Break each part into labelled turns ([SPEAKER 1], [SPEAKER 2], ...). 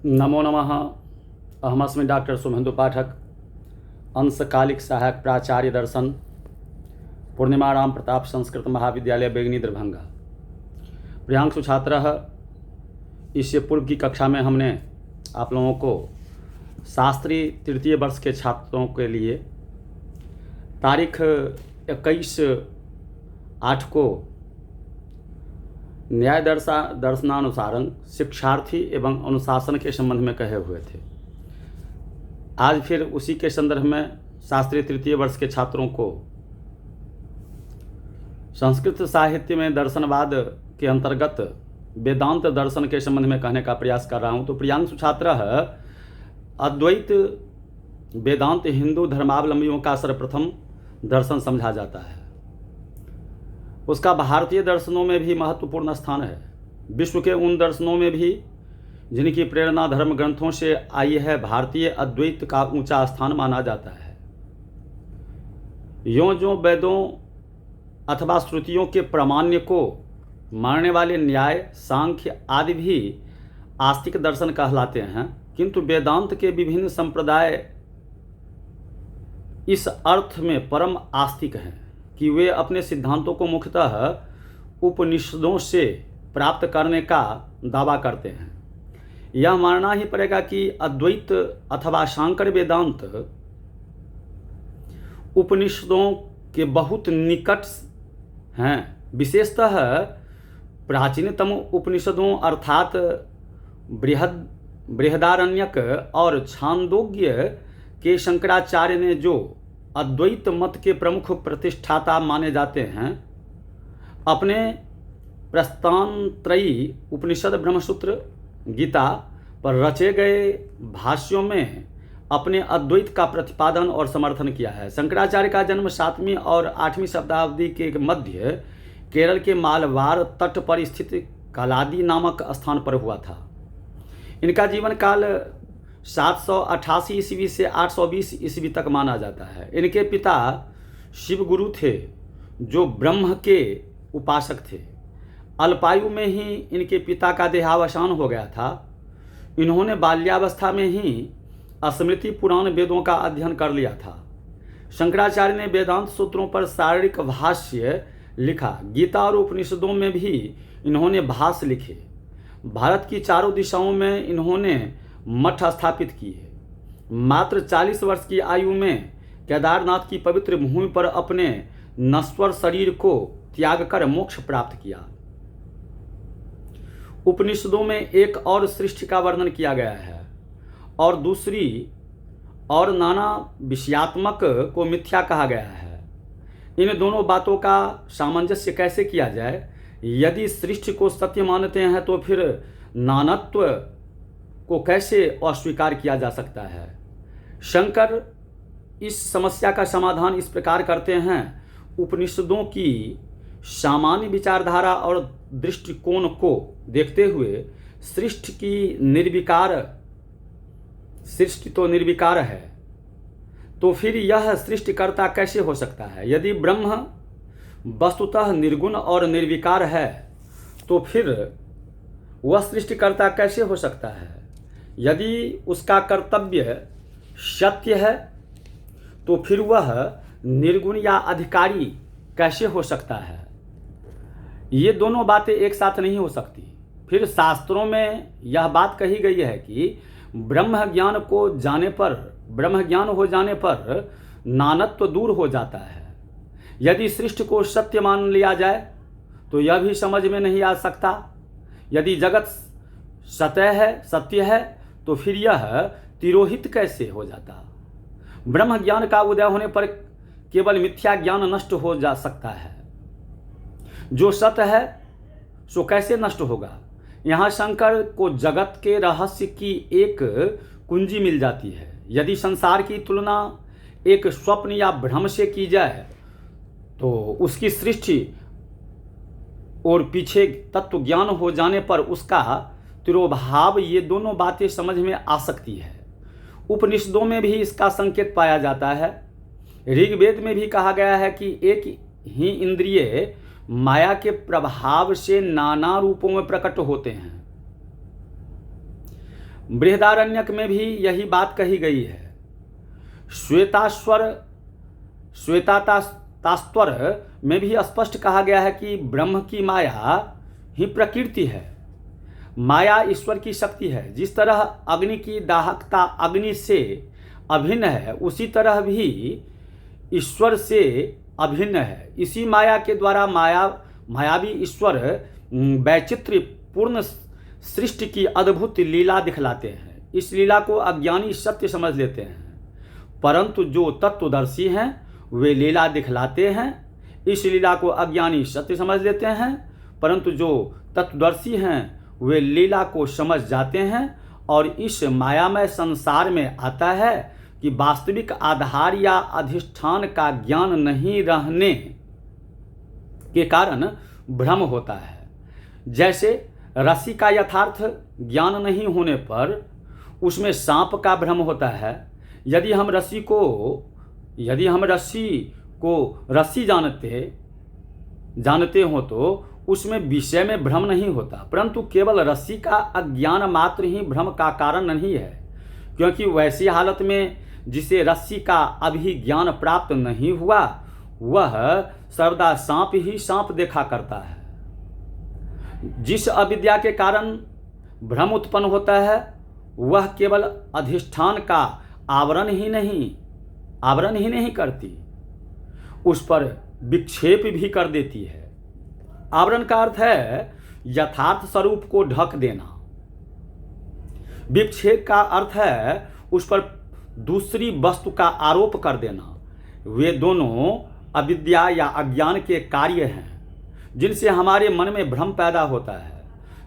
[SPEAKER 1] नमो नमः। अहमस्मि डॉक्टर शुभेन्दु पाठक, अंशकालिक सहायक प्राचार्य दर्शन, पूर्णिमा राम प्रताप संस्कृत महाविद्यालय बेगनी दरभंगा। प्रियांशु छात्रः, इससे पूर्व की कक्षा में हमने आप लोगों को शास्त्री तृतीय वर्ष के छात्रों के लिए तारीख 21/8 को न्याय दर्शनानुसारं शिक्षार्थी एवं अनुशासन के संबंध में कहे हुए थे। आज फिर उसी के संदर्भ में शास्त्रीय तृतीय वर्ष के छात्रों को संस्कृत साहित्य में दर्शनवाद के अंतर्गत वेदांत दर्शन के संबंध में कहने का प्रयास कर रहा हूँ। तो प्रियांशु छात्र, अद्वैत वेदांत हिंदू धर्मावलंबियों का सर्वप्रथम दर्शन समझा जाता है। उसका भारतीय दर्शनों में भी महत्वपूर्ण स्थान है। विश्व के उन दर्शनों में भी जिनकी प्रेरणा धर्म ग्रंथों से आई है, भारतीय अद्वैत का ऊंचा स्थान माना जाता है। यों जो वेदों अथवा श्रुतियों के प्रामाण्य को मानने वाले न्याय, सांख्य आदि भी आस्तिक दर्शन कहलाते हैं, किंतु वेदांत के विभिन्न संप्रदाय इस अर्थ में परम आस्तिक हैं कि वे अपने सिद्धांतों को मुख्यतः उपनिषदों से प्राप्त करने का दावा करते हैं। यह मानना ही पड़ेगा कि अद्वैत अथवा शांकर वेदांत उपनिषदों के बहुत निकट हैं। विशेषतः प्राचीनतम उपनिषदों अर्थात बृहदारण्यक और छांदोग्य के शंकराचार्य ने, जो अद्वैत मत के प्रमुख प्रतिष्ठाता माने जाते हैं, अपने प्रस्थानत्रयी उपनिषद, ब्रह्मसूत्र, गीता पर रचे गए भाष्यों में अपने अद्वैत का प्रतिपादन और समर्थन किया है। शंकराचार्य का जन्म 7वीं और 8वीं शताब्दी के मध्य केरल के मालवार तट पर स्थित कलादी नामक स्थान पर हुआ था। इनका जीवन काल 788 ईस्वी से 820 ईस्वी तक माना जाता है। इनके पिता शिव गुरु थे, जो ब्रह्म के उपासक थे। अल्पायु में ही इनके पिता का देहावसान हो गया था। इन्होंने बाल्यावस्था में ही स्मृति पुराण वेदों का अध्ययन कर लिया था। शंकराचार्य ने वेदांत सूत्रों पर शारीरिक भाष्य लिखा। गीता और उपनिषदों में भी इन्होंने भाष्य लिखे। भारत की चारों दिशाओं में इन्होंने मठ स्थापित किए। मात्र 40 वर्ष की आयु में केदारनाथ की पवित्र भूमि पर अपने नश्वर शरीर को त्याग कर मोक्ष प्राप्त किया। उपनिषदों में एक और सृष्टि का वर्णन किया गया है और दूसरी और नाना विषयात्मक को मिथ्या कहा गया है। इन दोनों बातों का सामंजस्य कैसे किया जाए? यदि सृष्टि को सत्य मानते हैं तो फिर नानत्व को कैसे अस्वीकार किया जा सकता है? शंकर इस समस्या का समाधान इस प्रकार करते हैं। उपनिषदों की सामान्य विचारधारा और दृष्टिकोण को देखते हुए सृष्टि तो निर्विकार है, तो फिर यह सृष्टिकर्ता कैसे हो सकता है? यदि ब्रह्म वस्तुतः निर्गुण और निर्विकार है, तो फिर वह सृष्टिकर्ता कैसे हो सकता है? यदि उसका कर्तव्य सत्य है, तो फिर वह निर्गुण या अधिकारी कैसे हो सकता है? ये दोनों बातें एक साथ नहीं हो सकती। फिर शास्त्रों में यह बात कही गई है कि ब्रह्म ज्ञान हो जाने पर नानत्व दूर हो जाता है। यदि सृष्टि को सत्य मान लिया जाए तो यह भी समझ में नहीं आ सकता। यदि जगत सत्य है तो फिर यह तिरोहित कैसे हो जाता? ब्रह्म ज्ञान का उदय होने पर केवल मिथ्या ज्ञान नष्ट हो जा सकता है। जो सत्य है सो कैसे नष्ट होगा? यहाँ शंकर को जगत के रहस्य की एक कुंजी मिल जाती है। यदि संसार की तुलना एक स्वप्न या भ्रम से की जाए तो उसकी सृष्टि और पीछे तत्व ज्ञान हो जाने पर उसका तिरोभाव, ये दोनों बातें समझ में आ सकती है। उपनिषदों में भी इसका संकेत पाया जाता है। ऋग्वेद में भी कहा गया है कि एक ही इंद्रिय माया के प्रभाव से नाना रूपों में प्रकट होते हैं। बृहदारण्यक में भी यही बात कही गई है। श्वेतास्वर में भी स्पष्ट कहा गया है कि ब्रह्म की माया ही प्रकृति है। माया ईश्वर की शक्ति है। जिस तरह अग्नि की दाहकता अग्नि से अभिन्न है, उसी तरह भी ईश्वर से अभिन्न है। इसी माया के द्वारा मायावी ईश्वर वैचित्र्य पूर्ण सृष्टि की अद्भुत लीला दिखलाते हैं। इस लीला को अज्ञानी सत्य समझ लेते हैं, परंतु जो तत्वदर्शी हैं वे लीला दिखलाते हैं। इस लीला को अज्ञानी सत्य समझ लेते हैं, परंतु जो तत्वदर्शी हैं वे लीला को समझ जाते हैं। और इस मायामय संसार में आता है कि वास्तविक आधार या अधिष्ठान का ज्ञान नहीं रहने के कारण भ्रम होता है। जैसे रस्सी का यथार्थ ज्ञान नहीं होने पर उसमें सांप का भ्रम होता है। यदि हम रस्सी को रस्सी जानते हो तो उसमें विषय में भ्रम नहीं होता, परंतु केवल रस्सी का अज्ञान मात्र ही भ्रम का कारण नहीं है, क्योंकि वैसी हालत में जिसे रस्सी का अभी ज्ञान प्राप्त नहीं हुआ वह सर्वदा सांप ही सांप देखा करता है। जिस अविद्या के कारण भ्रम उत्पन्न होता है वह केवल अधिष्ठान का आवरण ही नहीं करती, उस पर विक्षेप भी कर देती है। आवरण का अर्थ है यथार्थ स्वरूप को ढक देना। विक्षेप का अर्थ है उस पर दूसरी वस्तु का आरोप कर देना। वे दोनों अविद्या या अज्ञान के कार्य हैं जिनसे हमारे मन में भ्रम पैदा होता है।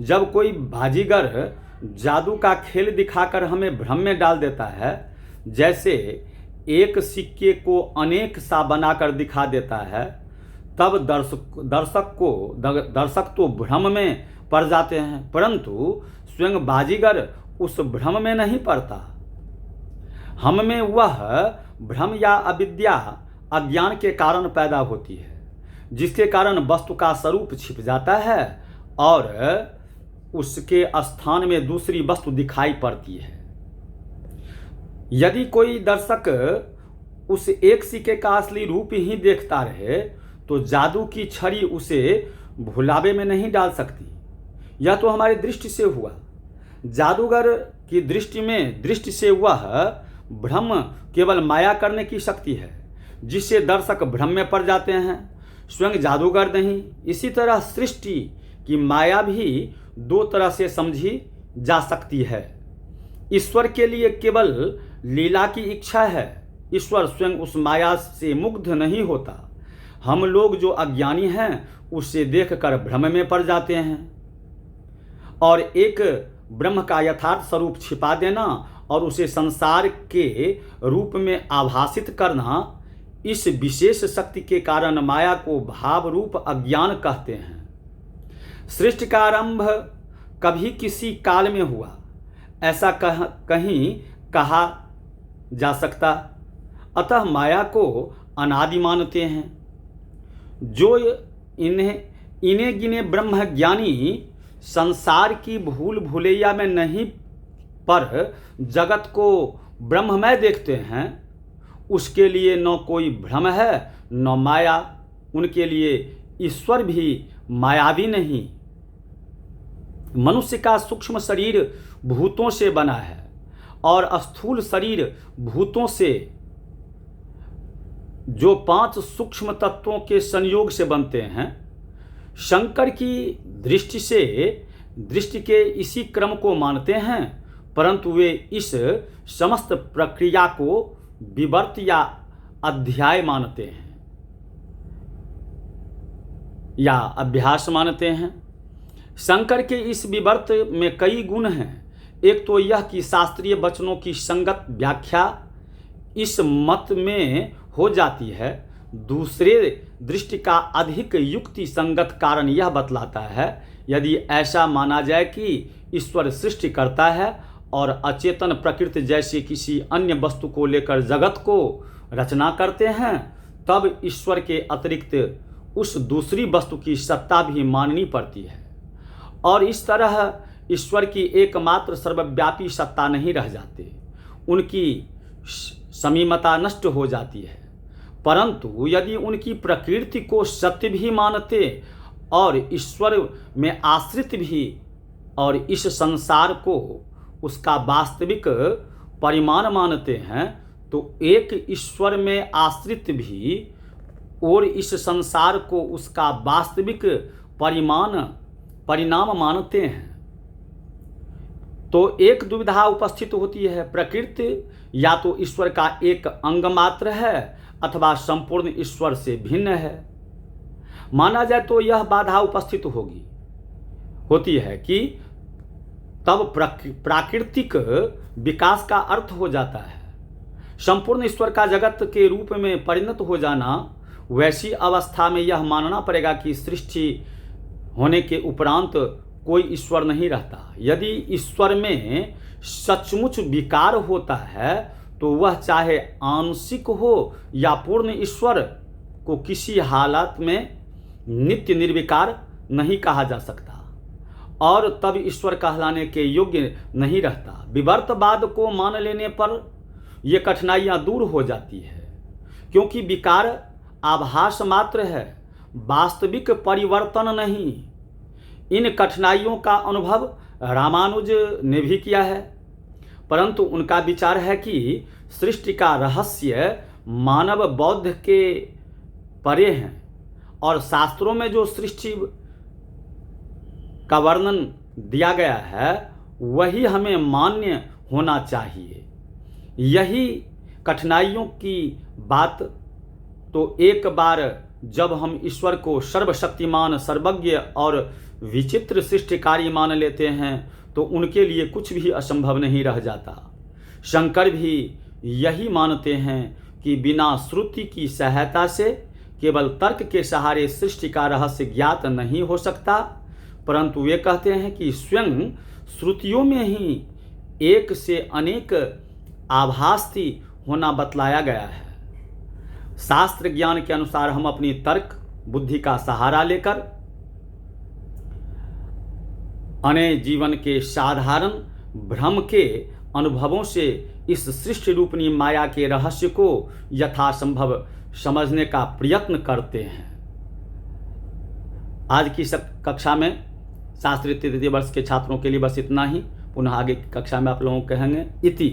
[SPEAKER 1] जब कोई बाजीगर जादू का खेल दिखाकर हमें भ्रम में डाल देता है, जैसे एक सिक्के को अनेक सा बनाकर दिखा देता है, तब दर्शक तो भ्रम में पड़ जाते हैं, परंतु स्वयं बाजीगर उस भ्रम में नहीं पड़ता। हम में वह भ्रम या अविद्या अज्ञान के कारण पैदा होती है, जिसके कारण वस्तु का स्वरूप छिप जाता है और उसके स्थान में दूसरी वस्तु दिखाई पड़ती है। यदि कोई दर्शक उस एक सिक्के का असली रूप ही देखता रहे तो जादू की छड़ी उसे भुलावे में नहीं डाल सकती। यह तो हमारी दृष्टि से हुआ। जादूगर की दृष्टि से वह भ्रम केवल माया करने की शक्ति है, जिससे दर्शक भ्रम में पड़ जाते हैं, स्वयं जादूगर नहीं। इसी तरह सृष्टि की माया भी दो तरह से समझी जा सकती है। ईश्वर के लिए केवल लीला की इच्छा है। ईश्वर स्वयं उस माया से मुग्ध नहीं होता। हम लोग जो अज्ञानी हैं उसे देखकर भ्रम में पड़ जाते हैं और एक ब्रह्म का यथार्थ स्वरूप छिपा देना और उसे संसार के रूप में आभासित करना, इस विशेष शक्ति के कारण माया को भाव रूप अज्ञान कहते हैं। सृष्टि का आरंभ कभी किसी काल में हुआ, ऐसा कहीं कहा जा सकता। अतः माया को अनादि मानते हैं। जो इन्हें गिने ब्रह्मज्ञानी संसार की भूल भुलैया में नहीं पर जगत को ब्रह्ममय देखते हैं, उसके लिए न कोई भ्रम है न माया। उनके लिए ईश्वर भी मायावी नहीं। मनुष्य का सूक्ष्म शरीर भूतों से बना है और स्थूल शरीर भूतों से, जो 5 सूक्ष्म तत्वों के संयोग से बनते हैं। शंकर की दृष्टि के इसी क्रम को मानते हैं, परंतु वे इस समस्त प्रक्रिया को विवर्त या अध्याय मानते हैं या अभ्यास मानते हैं। शंकर के इस विवर्त में कई गुण हैं। एक तो यह कि शास्त्रीय वचनों की संगत व्याख्या इस मत में हो जाती है। दूसरे दृष्टि का अधिक युक्ति संगत कारण यह बतलाता है, यदि ऐसा माना जाए कि ईश्वर सृष्टि करता है और अचेतन प्रकृति जैसी किसी अन्य वस्तु को लेकर जगत को रचना करते हैं, तब ईश्वर के अतिरिक्त उस दूसरी वस्तु की सत्ता भी माननी पड़ती है। और इस तरह ईश्वर की एकमात्र सर्वव्यापी सत्ता नहीं रह जाते, उनकी समीमता नष्ट हो जाती है। परंतु यदि उनकी प्रकृति को सत्य भी मानते और ईश्वर में आश्रित भी और इस संसार को उसका वास्तविक परिमाण मानते हैं, तो एक ईश्वर में आश्रित भी और इस संसार को उसका वास्तविक परिणाम मानते हैं, तो एक दुविधा उपस्थित होती है। प्रकृति या तो ईश्वर का एक अंग मात्र है अथवा संपूर्ण ईश्वर से भिन्न है। माना जाए तो यह बाधा उपस्थित होती है कि तब प्राकृतिक विकास का अर्थ हो जाता है संपूर्ण ईश्वर का जगत के रूप में परिणत हो जाना। वैसी अवस्था में यह मानना पड़ेगा कि सृष्टि होने के उपरांत कोई ईश्वर नहीं रहता। यदि ईश्वर में सचमुच विकार होता है तो वह चाहे आंशिक हो या पूर्ण ईश्वर को किसी हालत में नित्य निर्विकार नहीं कहा जा सकता और तब ईश्वर कहलाने के योग्य नहीं रहता। विवर्तवाद को मान लेने पर ये कठिनाइयाँ दूर हो जाती है, क्योंकि विकार आभास मात्र है, वास्तविक परिवर्तन नहीं। इन कठिनाइयों का अनुभव रामानुज ने भी किया है, परंतु उनका विचार है कि सृष्टि का रहस्य मानव बौद्ध के परे हैं और शास्त्रों में जो सृष्टि का वर्णन दिया गया है वही हमें मान्य होना चाहिए। यही कठिनाइयों की बात तो एक बार जब हम ईश्वर को सर्वशक्तिमान, सर्वज्ञ और विचित्र सृष्टिकारी मान लेते हैं तो उनके लिए कुछ भी असंभव नहीं रह जाता। शंकर भी यही मानते हैं कि बिना श्रुति की सहायता से केवल तर्क के सहारे सृष्टि का रहस्य ज्ञात नहीं हो सकता, परंतु वे कहते हैं कि स्वयं श्रुतियों में ही एक से अनेक आभासी होना बतलाया गया है। शास्त्र ज्ञान के अनुसार हम अपनी तर्क बुद्धि का सहारा लेकर अन्य जीवन के साधारण भ्रम के अनुभवों से इस सृष्टि रूपनी माया के रहस्य को यथासंभव समझने का प्रयत्न करते हैं। आज की कक्षा में शास्त्री तृतीय वर्ष के छात्रों के लिए बस इतना ही। पुनः आगे की कक्षा में आप लोगों को कहेंगे इति।